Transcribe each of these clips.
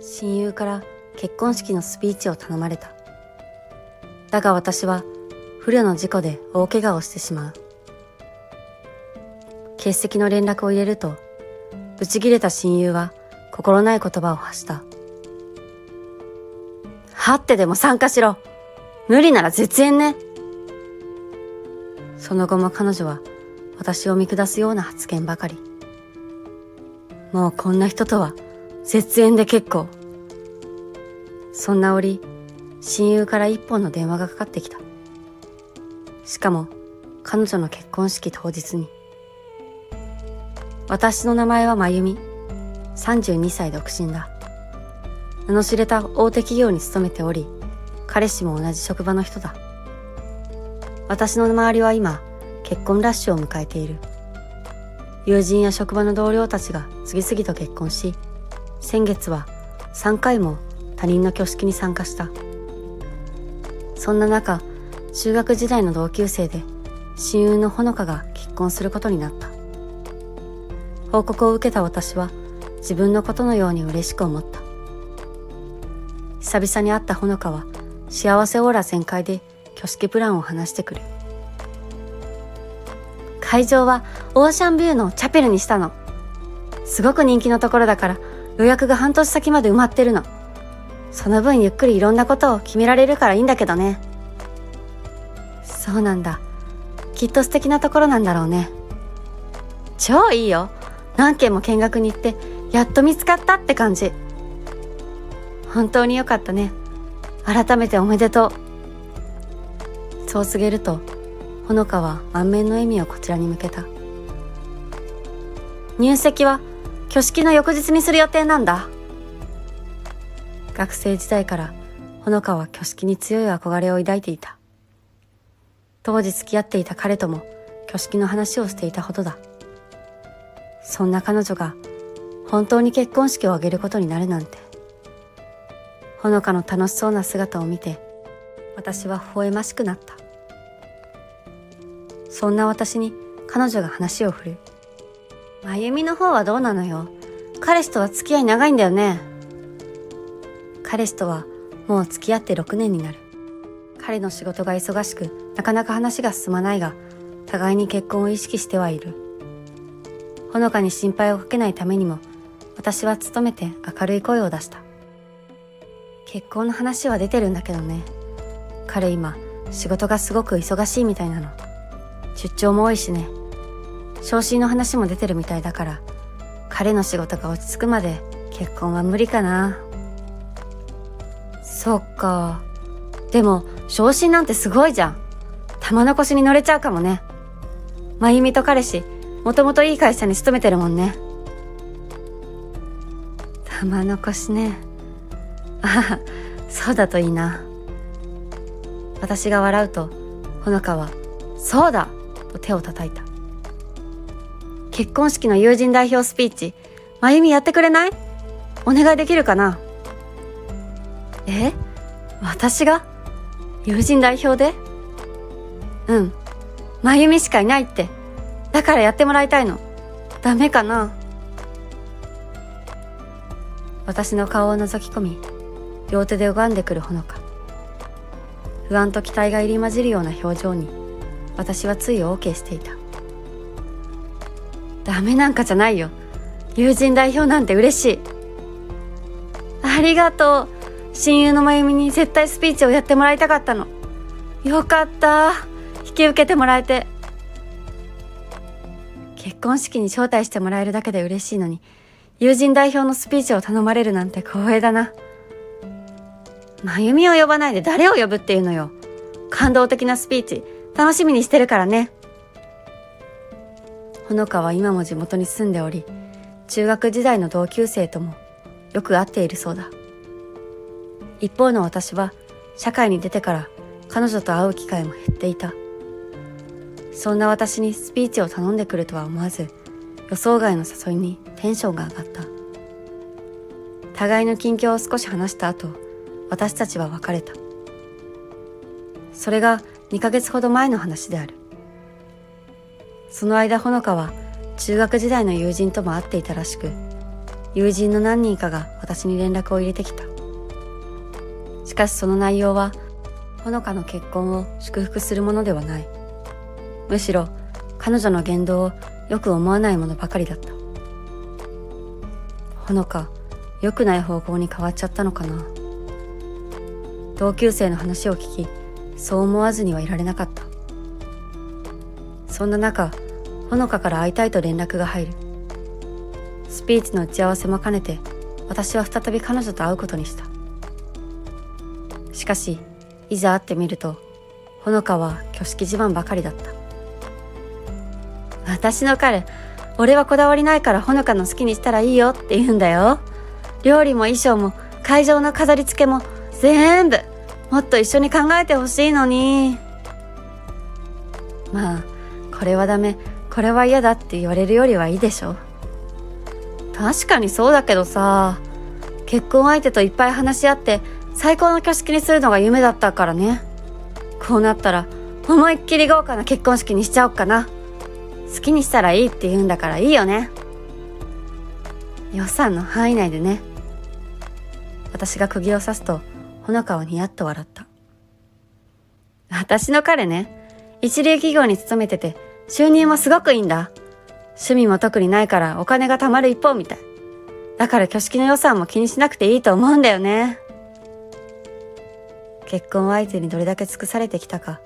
親友から結婚式のスピーチを頼まれた。だが私は不慮の事故で大怪我をしてしまう。欠席の連絡を入れると、ブチギレた親友は心ない言葉を発した。はってでも参加しろ。無理なら絶縁ね。その後も彼女は私を見下すような発言ばかり。もうこんな人とは絶縁で結構。そんな折、親友から一本の電話がかかってきた。しかも彼女の結婚式当日に。私の名前はまゆみ。32歳独身だ。名の知れた大手企業に勤めており、彼氏も同じ職場の人だ。私の周りは今、結婚ラッシュを迎えている。友人や職場の同僚たちが次々と結婚し、先月は3回も他人の挙式に参加した。そんな中、中学時代の同級生で親友のほのかが結婚することになった。報告を受けた私は自分のことのように嬉しく思った。久々に会ったほのかは幸せオーラ全開で挙式プランを話してくる。会場はオーシャンビューのチャペルにしたの。すごく人気のところだから予約が半年先まで埋まってるの。その分ゆっくりいろんなことを決められるからいいんだけどね。そうなんだ。きっと素敵なところなんだろうね。超いいよ。何軒も見学に行ってやっと見つかったって感じ。本当によかったね。改めておめでとう。そう告げるとほのかは満面の笑みをこちらに向けた。入籍は挙式の翌日にする予定なんだ。学生時代からほのかは挙式に強い憧れを抱いていた。当時付き合っていた彼とも挙式の話をしていたほどだ。そんな彼女が本当に結婚式を挙げることになるなんて。ほのかの楽しそうな姿を見て私は微笑ましくなった。そんな私に彼女が話を振る。まゆみの方はどうなのよ。彼氏とは付き合い長いんだよね。彼氏とはもう付き合って6年になる。彼の仕事が忙しくなかなか話が進まないが、互いに結婚を意識してはいる。ほのかに心配をかけないためにも私は努めて明るい声を出した。結婚の話は出てるんだけどね。彼今仕事がすごく忙しいみたいなの。出張も多いしね。昇進の話も出てるみたいだから、彼の仕事が落ち着くまで結婚は無理かな。そっか。でも昇進なんてすごいじゃん。玉の輿に乗れちゃうかもね。まゆみと彼氏もともといい会社に勤めてるもんね。玉の輿ね。ああ、そうだといいな。私が笑うとほのかはそうだと手を叩いた。結婚式の友人代表スピーチ、まゆみやってくれない？お願いできるかな？私が友人代表で？うん、まゆみしかいないって。だからやってもらいたいの。ダメかな？私の顔を覗き込み、両手で拝んでくるほのか。不安と期待が入り混じるような表情に私はつい OK していた。ダメなんかじゃないよ。友人代表なんて嬉しい。ありがとう。親友のまゆみに絶対スピーチをやってもらいたかったの。よかった。引き受けてもらえて。結婚式に招待してもらえるだけで嬉しいのに、友人代表のスピーチを頼まれるなんて光栄だな。まゆみを呼ばないで誰を呼ぶっていうのよ。感動的なスピーチ楽しみにしてるからね。ほのかは今も地元に住んでおり、中学時代の同級生ともよく会っているそうだ。一方の私は社会に出てから彼女と会う機会も減っていた。そんな私にスピーチを頼んでくるとは思わず、予想外の誘いにテンションが上がった。互いの近況を少し話した後、私たちは別れた。それが2ヶ月ほど前の話である。その間ほのかは中学時代の友人とも会っていたらしく、友人の何人かが私に連絡を入れてきた。しかしその内容はほのかの結婚を祝福するものではない。むしろ彼女の言動をよく思わないものばかりだった。ほのか、良くない方向に変わっちゃったのかな。同級生の話を聞き、そう思わずにはいられなかった。そんな中、ほのかから会いたいと連絡が入る。スピーチの打ち合わせも兼ねて、私は再び彼女と会うことにした。しかし、いざ会ってみると、ほのかは挙式自慢ばかりだった。私の彼、俺はこだわりないからほのかの好きにしたらいいよって言うんだよ。料理も衣装も会場の飾り付けも全部もっと一緒に考えてほしいのに。まあ、これはダメ、これは嫌だって言われるよりはいいでしょ。確かにそうだけどさ、結婚相手といっぱい話し合って最高の挙式にするのが夢だったからね。こうなったら思いっきり豪華な結婚式にしちゃおっかな。好きにしたらいいって言うんだからいいよね。予算の範囲内でね。私が釘を刺すとほのかはニヤッと笑った。私の彼ね、一流企業に勤めてて収入もすごくいいんだ。趣味も特にないからお金が貯まる一方みたい。だから挙式の予算も気にしなくていいと思うんだよね。結婚相手にどれだけ尽くされてきたか、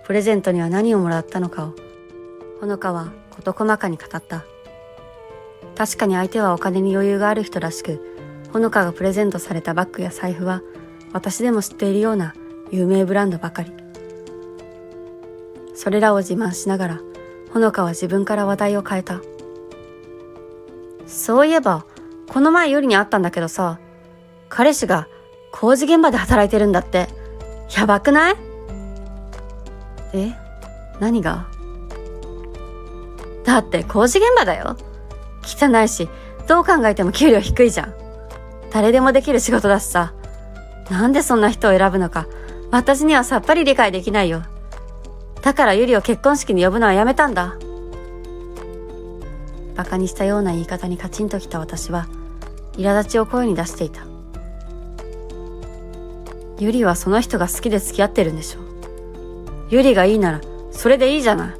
プレゼントには何をもらったのかをほのかは事細かに語った。確かに相手はお金に余裕がある人らしく、ほのかがプレゼントされたバッグや財布は私でも知っているような有名ブランドばかり。それらを自慢しながらほのかは自分から話題を変えた。そういえばこの前よりに会ったんだけどさ、彼氏が工事現場で働いてるんだって。やばくない？え？何が？だって工事現場だよ。汚いし、どう考えても給料低いじゃん。誰でもできる仕事だしさ。なんでそんな人を選ぶのか、私にはさっぱり理解できないよ。だからゆりを結婚式に呼ぶのはやめたんだ。馬鹿にしたような言い方にカチンときた私は、苛立ちを声に出していた。ゆりはその人が好きで付き合ってるんでしょ。ゆりがいいなら、それでいいじゃない。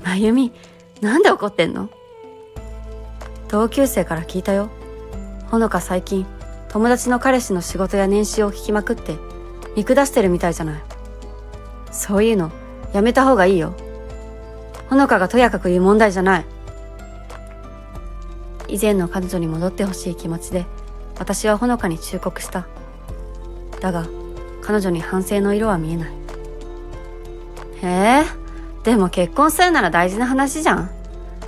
まゆみ、なんで怒ってんの？同級生から聞いたよ。ほのか最近、友達の彼氏の仕事や年収を聞きまくって、見下してるみたいじゃない。そういうの、やめた方がいいよ。ほのかがとやかく言う問題じゃない。以前の彼女に戻ってほしい気持ちで、私はほのかに忠告した。だが、彼女に反省の色は見えない。でも結婚するなら大事な話じゃん。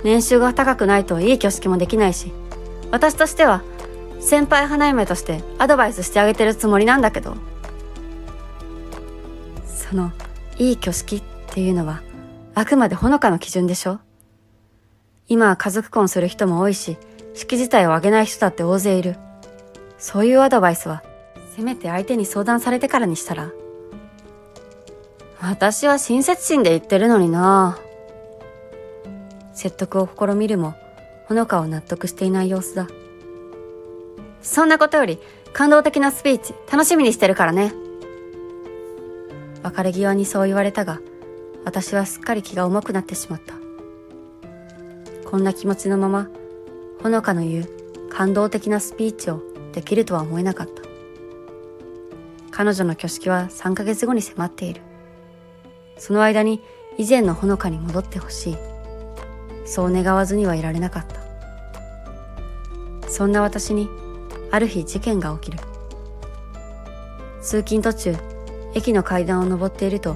年収が高くないといい挙式もできないし、私としては先輩花嫁としてアドバイスしてあげてるつもりなんだけど。そのいい挙式っていうのはあくまでほのかの基準でしょ。今は家族婚する人も多いし、式自体を挙げない人だって大勢いる。そういうアドバイスはせめて相手に相談されてからにしたら。私は親切心で言ってるのにな。説得を試みるも、ほのかは納得していない様子だ。そんなことより感動的なスピーチ楽しみにしてるからね。別れ際にそう言われたが、私はすっかり気が重くなってしまった。こんな気持ちのまま、ほのかの言う感動的なスピーチをできるとは思えなかった。彼女の挙式は3ヶ月後に迫っている。その間に以前のほのかに戻ってほしい。そう願わずにはいられなかった。そんな私にある日事件が起きる。通勤途中、駅の階段を登っていると、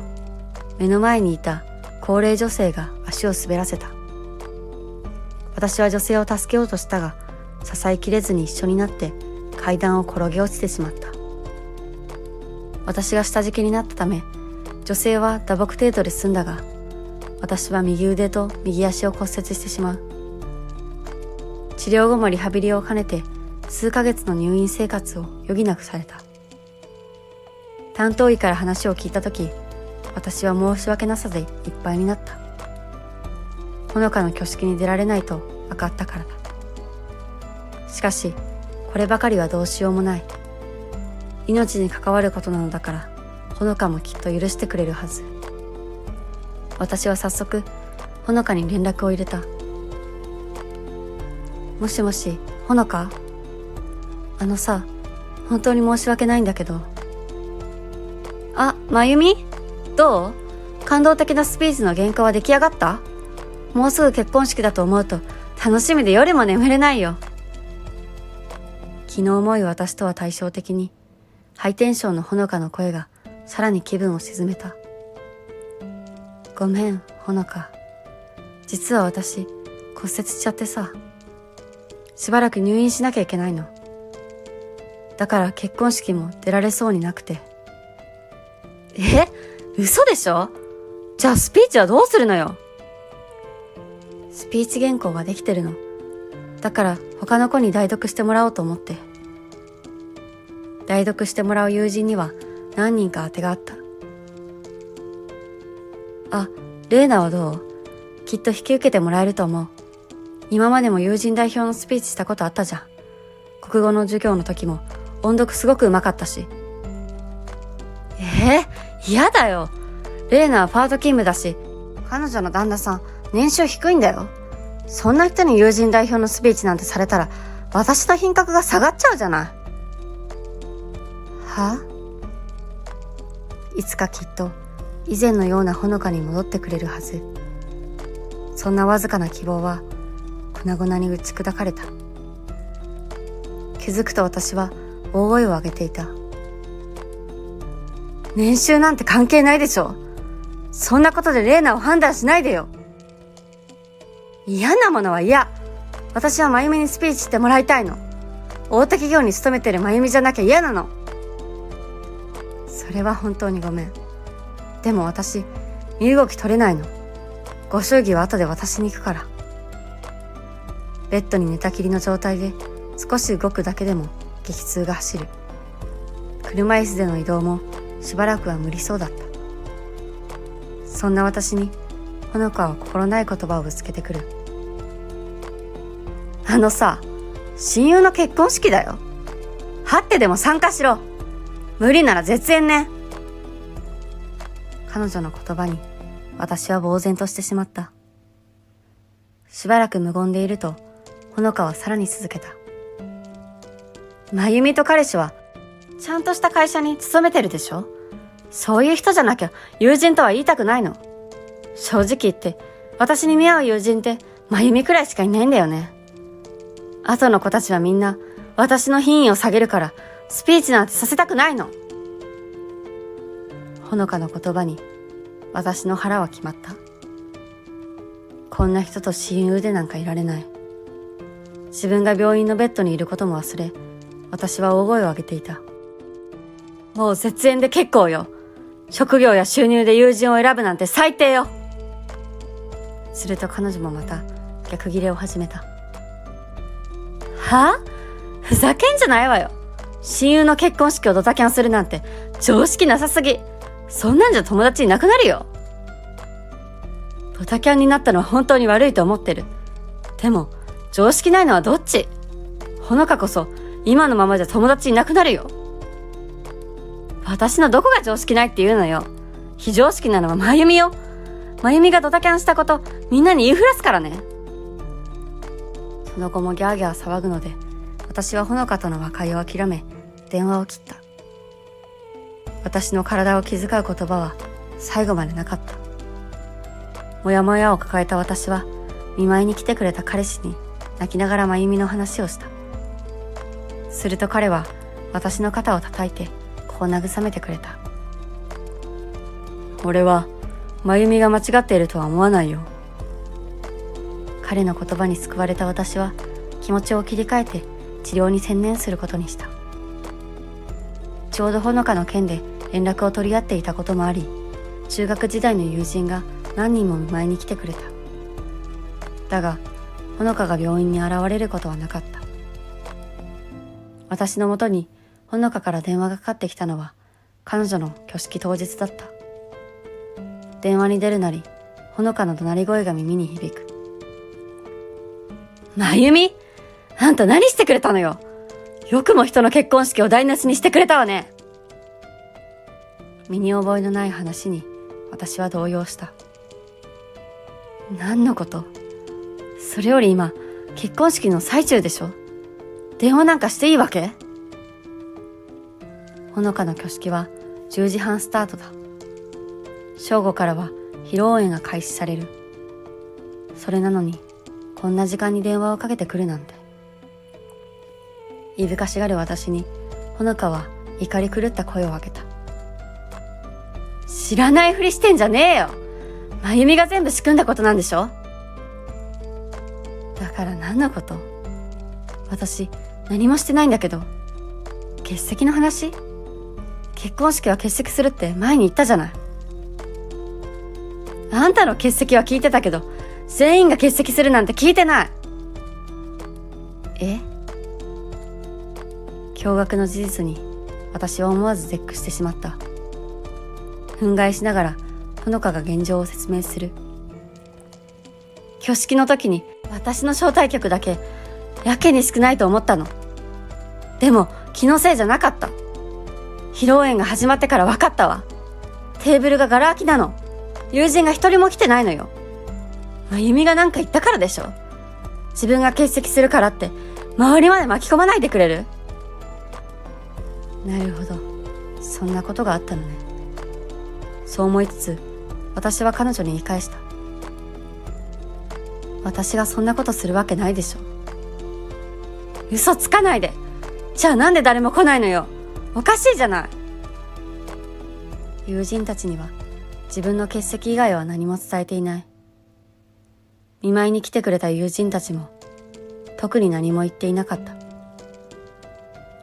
目の前にいた高齢女性が足を滑らせた。私は女性を助けようとしたが、支えきれずに一緒になって階段を転げ落ちてしまった。私が下敷きになったため、女性は打撲程度で済んだが、私は右腕と右足を骨折してしまう。治療後もリハビリを兼ねて数ヶ月の入院生活を余儀なくされた。担当医から話を聞いたとき、私は申し訳なさでいっぱいになった。ほのかの挙式に出られないと分かったからだ。しかしこればかりはどうしようもない。命に関わることなのだから、ほのかもきっと許してくれるはず。私は早速ほのかに連絡を入れた。もしもし、ほのか？さ、本当に申し訳ないんだけど。あ、まゆみ？どう？感動的なスピーチの原稿は出来上がった？もうすぐ結婚式だと思うと楽しみで夜も眠れないよ。気の重い私とは対照的に、ハイテンションのほのかの声がさらに気分を沈めた。ごめん、ほのか。実は私、骨折しちゃってさ。しばらく入院しなきゃいけないの。だから結婚式も出られそうになくて。嘘でしょ？じゃあスピーチはどうするのよ？スピーチ原稿はできてるの。だから他の子に代読してもらおうと思って。代読してもらう友人には何人か当てがあった。あ、レイナはどう？きっと引き受けてもらえると思う。今までも友人代表のスピーチしたことあったじゃん。国語の授業の時も音読すごく上手かったし。嫌だよ。レイナはパート勤務だし、彼女の旦那さん年収低いんだよ。そんな人に友人代表のスピーチなんてされたら私の品格が下がっちゃうじゃない。いつかきっと以前のようなほのかに戻ってくれるはず。そんなわずかな希望は粉々に打ち砕かれた。気づくと私は大声を上げていた。年収なんて関係ないでしょ。そんなことでレイナを判断しないでよ。嫌なものは嫌。私はまゆみにスピーチしてもらいたいの。大手企業に勤めてるまゆみじゃなきゃ嫌なの。それは本当にごめん。でも私、身動き取れないの。ご祝儀は後で渡しに行くから。ベッドに寝たきりの状態で少し動くだけでも激痛が走る。車椅子での移動もしばらくは無理そうだった。そんな私にほのかは心ない言葉をぶつけてくる。さ、親友の結婚式だよ。はってでも参加しろ。無理なら絶縁ね。彼女の言葉に私は呆然としてしまった。しばらく無言でいるとほのかはさらに続けた。まゆみと彼氏はちゃんとした会社に勤めてるでしょ。そういう人じゃなきゃ友人とは言いたくないの。正直言って私に見合う友人ってまゆみくらいしかいないんだよね。後の子たちはみんな私の品位を下げるからスピーチなんてさせたくないの。ほのかの言葉に私の腹は決まった。こんな人と親友でなんかいられない。自分が病院のベッドにいることも忘れ、私は大声を上げていた。もう絶縁で結構よ。職業や収入で友人を選ぶなんて最低よ。すると彼女もまた逆ギレを始めた。ふざけんじゃないわよ。親友の結婚式をドタキャンするなんて常識なさすぎ。そんなんじゃ友達いなくなるよ。ドタキャンになったのは本当に悪いと思ってる。でも常識ないのはどっち？ほのかこそ今のままじゃ友達いなくなるよ。私のどこが常識ないって言うのよ。非常識なのはまゆみよ。まゆみがドタキャンしたことみんなに言いふらすからね。その後もギャーギャー騒ぐので私はほのかとの和解を諦め電話を切った。私の体を気遣う言葉は最後までなかった。もやもやを抱えた私は見舞いに来てくれた彼氏に泣きながらまゆみの話をした。すると彼は私の肩を叩いてこう慰めてくれた。俺はまゆみが間違っているとは思わないよ。彼の言葉に救われた私は気持ちを切り替えて治療に専念することにした。ちょうどほのかの件で連絡を取り合っていたこともあり、中学時代の友人が何人も見舞いに来てくれた。だがほのかが病院に現れることはなかった。私のもとにほのかから電話がかかってきたのは彼女の挙式当日だった。電話に出るなりほのかの怒鳴り声が耳に響く。まゆみ、あんた何してくれたのよ。よくも人の結婚式を台無しにしてくれたわね。身に覚えのない話に私は動揺した。何のこと？それより今、結婚式の最中でしょ？電話なんかしていいわけ？ほのかの挙式は10時半スタートだ。正午からは披露宴が開始される。それなのに、こんな時間に電話をかけてくるなんて。いぶかしがる私に、ほのかは怒り狂った声を上げた。知らないふりしてんじゃねえよ。まゆみが全部仕組んだことなんでしょ？だから何のこと？私、何もしてないんだけど。欠席の話？結婚式は欠席するって前に言ったじゃない。あんたの欠席は聞いてたけど、全員が欠席するなんて聞いてない。え？驚愕の事実に私は思わず絶句してしまった。憤慨しながらほのかが現状を説明する。挙式の時に私の招待客だけやけに少ないと思ったの。でも気のせいじゃなかった。披露宴が始まってから分かったわ。テーブルがガラ空きなの。友人が一人も来てないのよ。まゆみがなんか言ったからでしょ。自分が欠席するからって周りまで巻き込まないでくれる？なるほど、そんなことがあったのね。そう思いつつ私は彼女に言い返した。私がそんなことするわけないでしょ。嘘つかないで。じゃあなんで誰も来ないのよ。おかしいじゃない。友人たちには自分の欠席以外は何も伝えていない。見舞いに来てくれた友人たちも特に何も言っていなかった。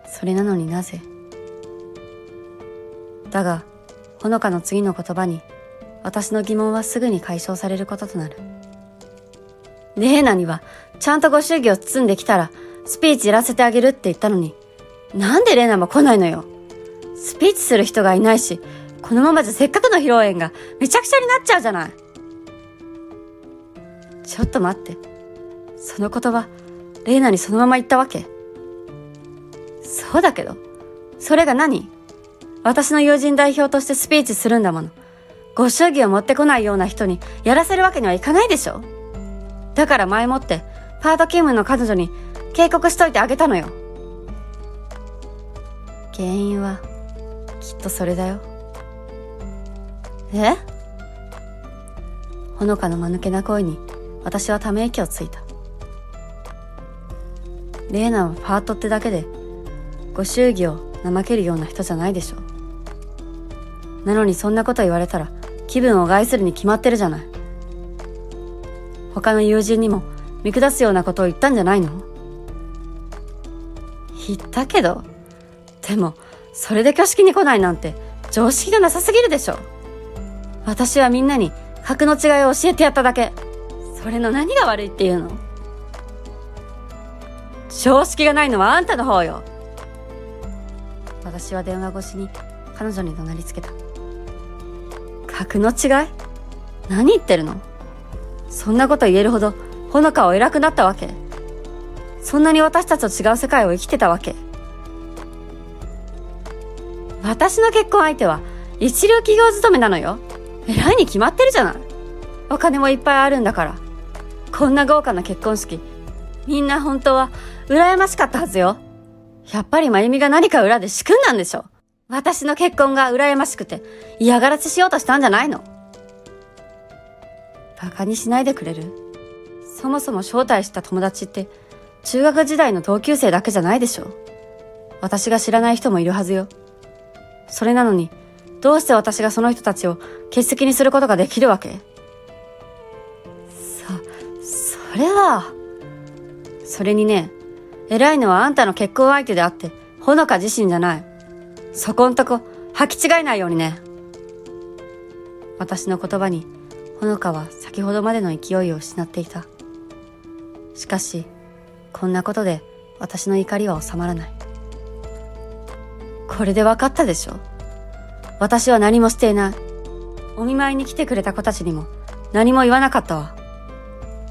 それなのになぜ？だがほのかの次の言葉に私の疑問はすぐに解消されることとなる。レーナにはちゃんとご祝儀を包んできたらスピーチやらせてあげるって言ったのに、なんでレーナも来ないのよ。スピーチする人がいないし、このままじゃせっかくの披露宴がめちゃくちゃになっちゃうじゃない。ちょっと待って。その言葉、レーナにそのまま言ったわけ？そうだけど、それが何？私の友人代表としてスピーチするんだもの。ご祝儀を持ってこないような人にやらせるわけにはいかないでしょ。だから前もってパート勤務の彼女に警告しといてあげたのよ。原因はきっとそれだよ。え？ほのかの間抜けな声に私はため息をついた。レーナはパートってだけでご祝儀を怠けるような人じゃないでしょ。なのにそんなこと言われたら気分を害するに決まってるじゃない。他の友人にも見下すようなことを言ったんじゃないの？言ったけど、でもそれで挙式に来ないなんて常識がなさすぎるでしょ。私はみんなに格の違いを教えてやっただけ。それの何が悪いっていうの？常識がないのはあんたの方よ。私は電話越しに彼女に怒鳴りつけた。格の違い？何言ってるの？そんなこと言えるほどほのかは偉くなったわけ？そんなに私たちと違う世界を生きてたわけ？私の結婚相手は一流企業勤めなのよ。偉いに決まってるじゃない。お金もいっぱいあるんだから。こんな豪華な結婚式、みんな本当は羨ましかったはずよ。やっぱりまゆみが何か裏で仕組んだんでしょ。私の結婚が羨ましくて嫌がらせしようとしたんじゃないの？バカにしないでくれる？そもそも招待した友達って中学時代の同級生だけじゃないでしょ。私が知らない人もいるはずよ。それなのにどうして私がその人たちを欠席にすることができるわけ？それは。それにね、偉いのはあんたの結婚相手であってほのか自身じゃない。そこんとこ履き違えないようにね。私の言葉にほのかは先ほどまでの勢いを失っていた。しかしこんなことで私の怒りは収まらない。これで分かったでしょ。私は何もしていない。お見舞いに来てくれた子たちにも何も言わなかったわ。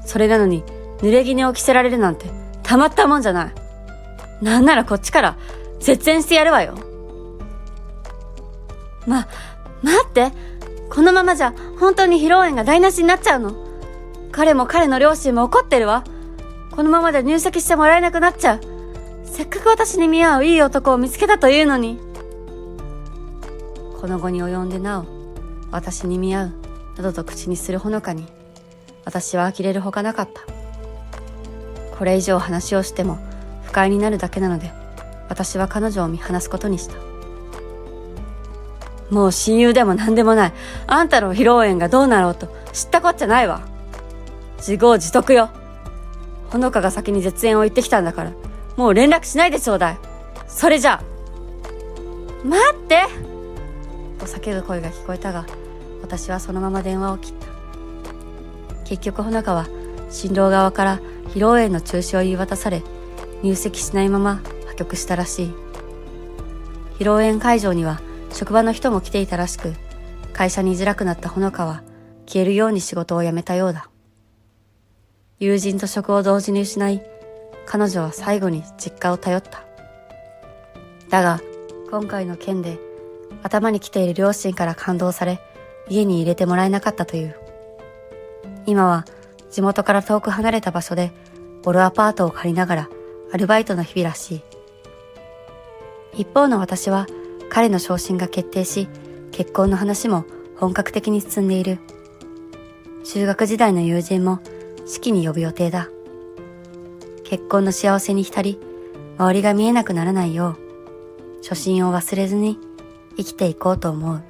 それなのに濡れ衣を着せられるなんてたまったもんじゃない。なんならこっちから絶縁してやるわよ。待って。このままじゃ本当に披露宴が台無しになっちゃうの。彼も彼の両親も怒ってるわ。このままで入籍してもらえなくなっちゃう。せっかく私に見合ういい男を見つけたというのに。この後に及んでなお、私に見合う、などと口にするほのかに、私は呆れるほかなかった。これ以上話をしても不快になるだけなので、私は彼女を見放すことにした。もう親友でも何でもない。あんたの披露宴がどうなろうと知ったこっちゃないわ。自業自得よ。ほのかが先に絶縁を言ってきたんだから、もう連絡しないでちょうだい。それじゃあ。待ってと叫ぶ声が聞こえたが、私はそのまま電話を切った。結局ほのかは新郎側から披露宴の中止を言い渡され、入籍しないまま破局したらしい。披露宴会場には職場の人も来ていたらしく、会社に居づらくなったほのかは消えるように仕事を辞めたようだ。友人と職を同時に失い、彼女は最後に実家を頼った。だが今回の件で頭に来ている両親から感動され、家に入れてもらえなかったという。今は地元から遠く離れた場所でボロアパートを借りながらアルバイトの日々らしい。一方の私は彼の昇進が決定し、結婚の話も本格的に進んでいる。中学時代の友人も式に呼ぶ予定だ。結婚の幸せに浸り、周りが見えなくならないよう、初心を忘れずに生きていこうと思う。